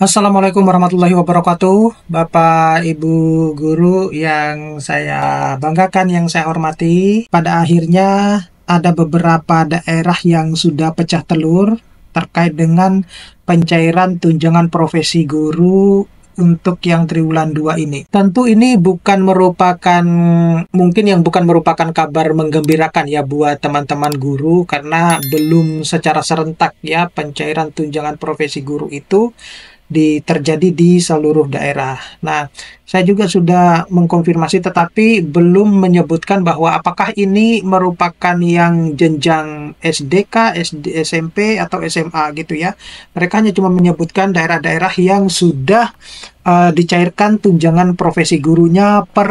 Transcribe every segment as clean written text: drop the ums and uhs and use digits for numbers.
Assalamualaikum warahmatullahi wabarakatuh, Bapak Ibu guru yang saya banggakan, yang saya hormati. Pada akhirnya ada beberapa daerah yang sudah pecah telur terkait dengan pencairan tunjangan profesi guru untuk yang triwulan 2 ini. Tentu ini bukan merupakan kabar menggembirakan ya buat teman-teman guru, karena belum secara serentak ya pencairan tunjangan profesi guru itu terjadi di seluruh daerah. Nah, saya juga sudah mengkonfirmasi tetapi belum menyebutkan bahwa apakah ini merupakan yang jenjang SDK, SMP atau SMA gitu ya. Mereka hanya cuma menyebutkan daerah-daerah yang sudah dicairkan tunjangan profesi gurunya per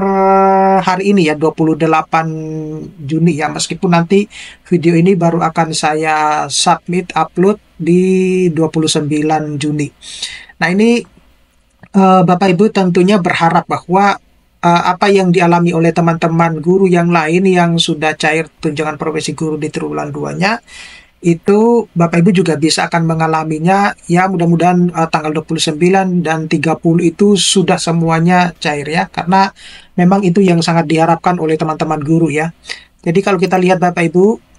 hari ini ya, 28 Juni ya, meskipun nanti video ini baru akan saya upload di 29 Juni. Nah, ini Bapak Ibu tentunya berharap bahwa apa yang dialami oleh teman-teman guru yang lain yang sudah cair tunjangan profesi guru di triwulan 2-nya, itu Bapak Ibu juga bisa akan mengalaminya ya, mudah-mudahan tanggal 29 dan 30 itu sudah semuanya cair ya, karena memang itu yang sangat diharapkan oleh teman-teman guru ya. Jadi kalau kita lihat Bapak Ibu,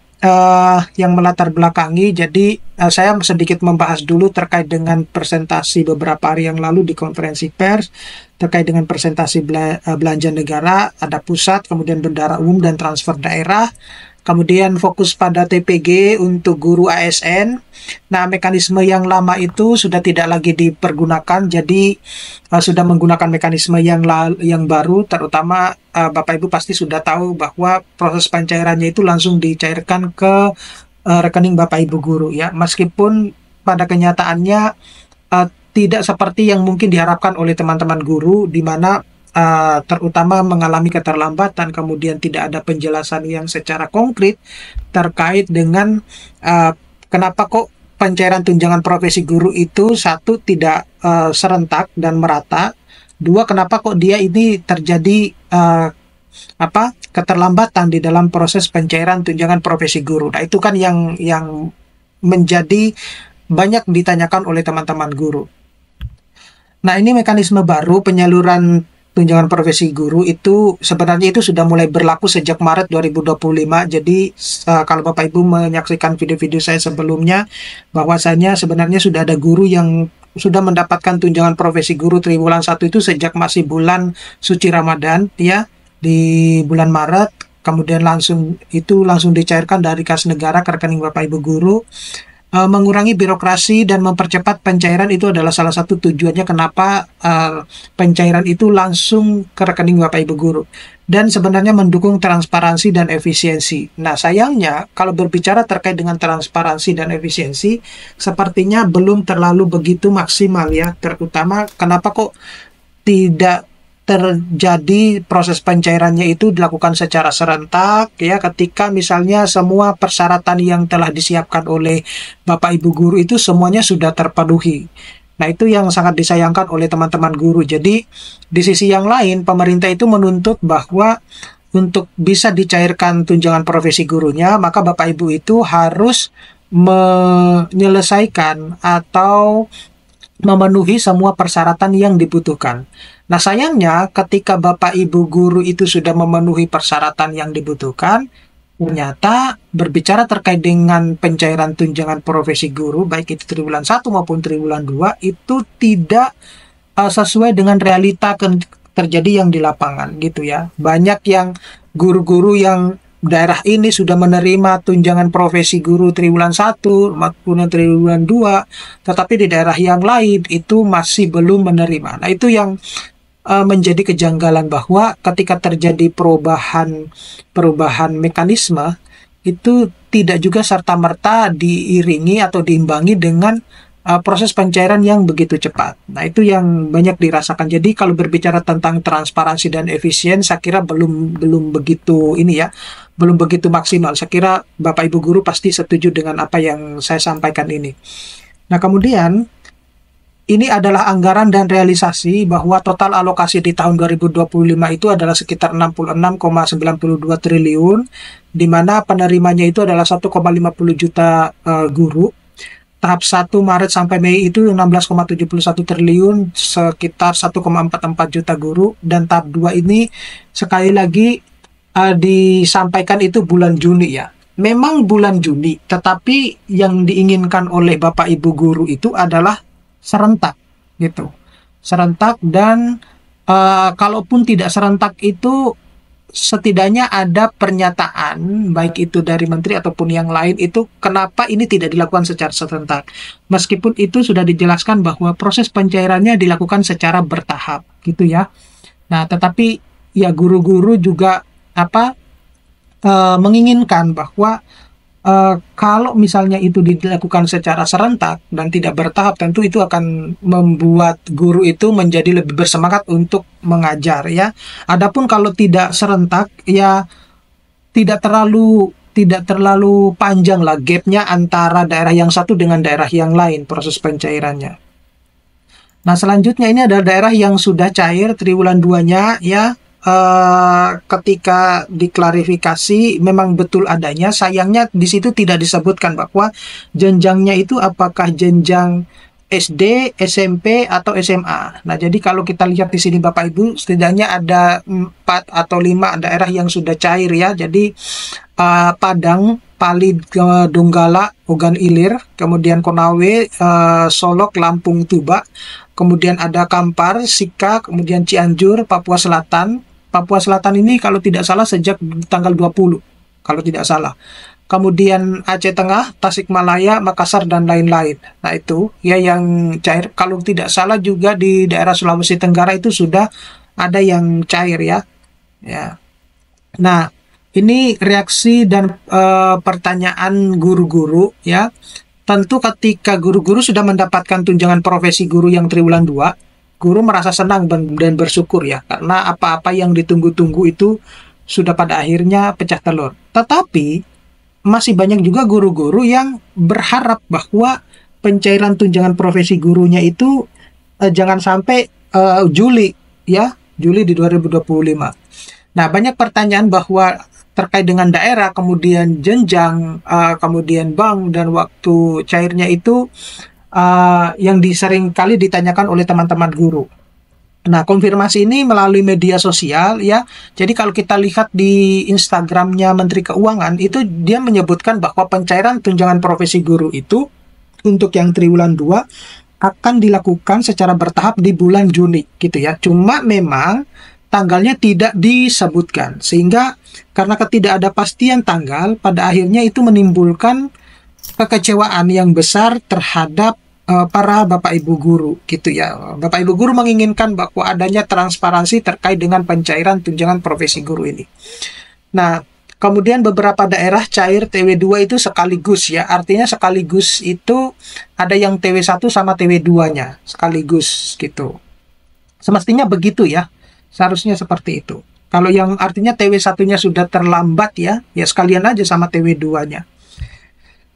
yang melatar belakangi, jadi saya sedikit membahas dulu terkait dengan presentasi beberapa hari yang lalu di konferensi pers terkait dengan presentasi belanja negara, ada pusat, kemudian bendahara umum dan transfer daerah, kemudian fokus pada TPG untuk guru ASN. Nah, mekanisme yang lama itu sudah tidak lagi dipergunakan, jadi sudah menggunakan mekanisme yang baru, terutama Bapak Ibu pasti sudah tahu bahwa proses pencairannya itu langsung dicairkan ke rekening Bapak Ibu guru ya, meskipun pada kenyataannya tidak seperti yang mungkin diharapkan oleh teman-teman guru, di mana terutama mengalami keterlambatan, kemudian tidak ada penjelasan yang secara konkret terkait dengan kenapa kok pencairan tunjangan profesi guru itu, satu, tidak serentak dan merata, dua, kenapa kok dia ini terjadi keterlambatan di dalam proses pencairan tunjangan profesi guru. Nah, itu kan yang menjadi banyak ditanyakan oleh teman-teman guru. Nah, ini mekanisme baru penyaluran tunjangan profesi guru itu sebenarnya itu sudah mulai berlaku sejak Maret 2025. Jadi kalau Bapak Ibu menyaksikan video-video saya sebelumnya, bahwasanya sebenarnya sudah ada guru yang sudah mendapatkan tunjangan profesi guru triwulan 1 itu sejak masih bulan suci Ramadan ya, di bulan Maret, kemudian langsung dicairkan dari kas negara ke rekening Bapak Ibu guru. Mengurangi birokrasi dan mempercepat pencairan itu adalah salah satu tujuannya kenapa pencairan itu langsung ke rekening Bapak Ibu guru, dan sebenarnya mendukung transparansi dan efisiensi. Nah, sayangnya kalau berbicara terkait dengan transparansi dan efisiensi, sepertinya belum terlalu begitu maksimal ya, terutama kenapa kok tidak terjadi proses pencairannya itu dilakukan secara serentak ya, ketika misalnya semua persyaratan yang telah disiapkan oleh Bapak Ibu guru itu semuanya sudah terpenuhi. Nah, itu yang sangat disayangkan oleh teman-teman guru. Jadi di sisi yang lain, pemerintah itu menuntut bahwa untuk bisa dicairkan tunjangan profesi gurunya, maka Bapak Ibu itu harus menyelesaikan atau memenuhi semua persyaratan yang dibutuhkan. Nah, sayangnya ketika Bapak Ibu guru itu sudah memenuhi persyaratan yang dibutuhkan, ternyata berbicara terkait dengan pencairan tunjangan profesi guru, baik itu triwulan 1 maupun triwulan 2, itu tidak sesuai dengan realita terjadi yang di lapangan gitu ya. Banyak yang guru-guru yang daerah ini sudah menerima tunjangan profesi guru triwulan 1 maupun triwulan 2, tetapi di daerah yang lain itu masih belum menerima. Nah, itu yang menjadi kejanggalan, bahwa ketika terjadi perubahan mekanisme itu tidak juga serta-merta diiringi atau diimbangi dengan proses pencairan yang begitu cepat. Nah, itu yang banyak dirasakan. Jadi kalau berbicara tentang transparansi dan efisien, saya kira belum begitu belum begitu maksimal. Saya kira Bapak Ibu guru pasti setuju dengan apa yang saya sampaikan ini. Nah, kemudian ini adalah anggaran dan realisasi bahwa total alokasi di tahun 2025 itu adalah sekitar 66,92 triliun, di mana penerimanya itu adalah 1,50 juta guru. tahap 1 Maret sampai Mei itu 16,71 triliun, sekitar 1,44 juta guru, dan tahap 2 ini sekali lagi disampaikan itu bulan Juni ya. Memang bulan Juni, tetapi yang diinginkan oleh Bapak Ibu guru itu adalah serentak gitu. Serentak, dan kalaupun tidak serentak itu setidaknya ada pernyataan baik itu dari menteri ataupun yang lain itu kenapa ini tidak dilakukan secara serentak. Meskipun itu sudah dijelaskan bahwa proses pencairannya dilakukan secara bertahap gitu ya. Nah, tetapi ya guru-guru juga menginginkan bahwa kalau misalnya itu dilakukan secara serentak dan tidak bertahap, tentu itu akan membuat guru itu menjadi lebih bersemangat untuk mengajar ya. Adapun kalau tidak serentak ya tidak terlalu panjang lah gapnya antara daerah yang satu dengan daerah yang lain proses pencairannya. Nah, selanjutnya ini adalah daerah yang sudah cair triwulan 2-nya ya. Ketika diklarifikasi memang betul adanya, sayangnya di situ tidak disebutkan bahwa jenjangnya itu apakah jenjang SD, SMP, atau SMA. Nah, jadi kalau kita lihat di sini Bapak Ibu, setidaknya ada 4 atau 5 daerah yang sudah cair ya. Jadi Padang, Pali, Donggala, Ogan Ilir, kemudian Konawe, Solok, Lampung, Tuba, kemudian ada Kampar, Sika, kemudian Cianjur, Papua Selatan. Papua Selatan ini kalau tidak salah sejak tanggal 20, kalau tidak salah. Kemudian Aceh Tengah, Tasikmalaya, Makassar, dan lain-lain. Nah, itu ya yang cair. Kalau tidak salah juga di daerah Sulawesi Tenggara itu sudah ada yang cair ya. Ya. Nah, ini reaksi dan pertanyaan guru-guru ya. Tentu ketika guru-guru sudah mendapatkan tunjangan profesi guru yang triwulan 2, guru merasa senang dan bersyukur ya, karena apa-apa yang ditunggu-tunggu itu sudah pada akhirnya pecah telur. Tetapi masih banyak juga guru-guru yang berharap bahwa pencairan tunjangan profesi gurunya itu jangan sampai Juli ya, Juli di 2025. Nah, banyak pertanyaan bahwa terkait dengan daerah, kemudian jenjang, kemudian bank, dan waktu cairnya itu yang sering kali ditanyakan oleh teman-teman guru. Nah, konfirmasi ini melalui media sosial ya. Jadi kalau kita lihat di Instagramnya Menteri Keuangan, itu dia menyebutkan bahwa pencairan tunjangan profesi guru itu untuk yang triwulan 2 akan dilakukan secara bertahap di bulan Juni gitu ya. Cuma memang tanggalnya tidak disebutkan, sehingga karena ketidakpastian tanggal pada akhirnya itu menimbulkan kekecewaan yang besar terhadap para Bapak Ibu guru gitu ya. Bapak Ibu guru menginginkan bahwa adanya transparansi terkait dengan pencairan tunjangan profesi guru ini. Nah, kemudian beberapa daerah cair TW2 itu sekaligus ya. Artinya sekaligus itu ada yang TW1 sama TW2-nya sekaligus gitu. Semestinya begitu ya. Seharusnya seperti itu. Kalau yang artinya TW1-nya sudah terlambat ya sekalian aja sama TW2-nya.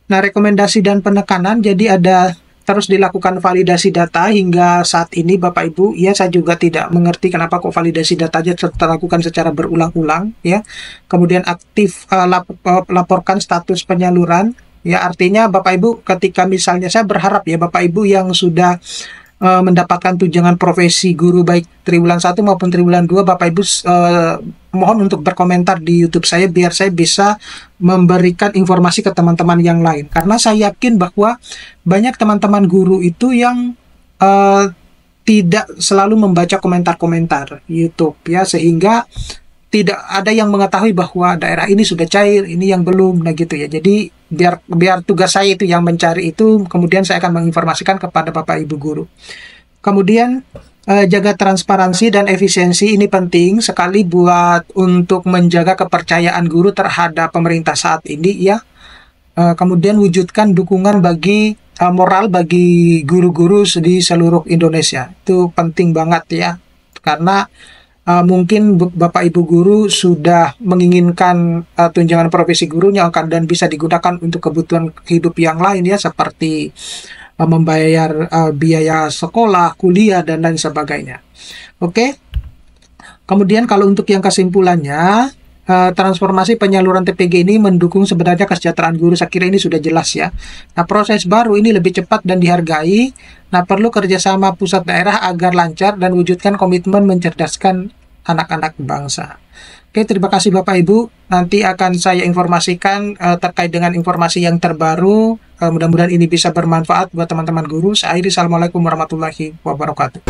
Nah, rekomendasi dan penekanan, jadi ada terus dilakukan validasi data hingga saat ini Bapak Ibu. Ya, saya juga tidak mengerti kenapa kok validasi datanya terlakukan secara berulang-ulang ya. Kemudian aktif laporkan status penyaluran. Ya, artinya Bapak Ibu ketika misalnya saya berharap ya Bapak Ibu yang sudah mendapatkan tunjangan profesi guru baik triwulan 1 maupun triwulan 2, Bapak Ibu mohon untuk berkomentar di YouTube saya biar saya bisa memberikan informasi ke teman-teman yang lain, karena saya yakin bahwa banyak teman-teman guru itu yang tidak selalu membaca komentar-komentar YouTube ya, sehingga tidak ada yang mengetahui bahwa daerah ini sudah cair, ini yang belum, nah gitu ya. Jadi biar tugas saya itu yang mencari itu, kemudian saya akan menginformasikan kepada Bapak Ibu guru. Kemudian jaga transparansi dan efisiensi, ini penting sekali buat untuk menjaga kepercayaan guru terhadap pemerintah saat ini ya. Kemudian wujudkan dukungan bagi moral bagi guru-guru di seluruh Indonesia. Itu penting banget ya, karena mungkin Bapak Ibu guru sudah menginginkan tunjangan profesi gurunya akan dan bisa digunakan untuk kebutuhan hidup yang lain ya, seperti membayar biaya sekolah, kuliah, dan lain sebagainya. Oke. Kemudian kalau untuk yang kesimpulannya, transformasi penyaluran TPG ini mendukung sebenarnya kesejahteraan guru. Saya kira ini sudah jelas ya. Nah, proses baru ini lebih cepat dan dihargai. Nah, perlu kerjasama pusat daerah agar lancar dan wujudkan komitmen mencerdaskan anak-anak bangsa. Oke, terima kasih Bapak Ibu. Nanti akan saya informasikan terkait dengan informasi yang terbaru. Mudah-mudahan ini bisa bermanfaat buat teman-teman guru. Saya akhiri, Assalamualaikum warahmatullahi wabarakatuh.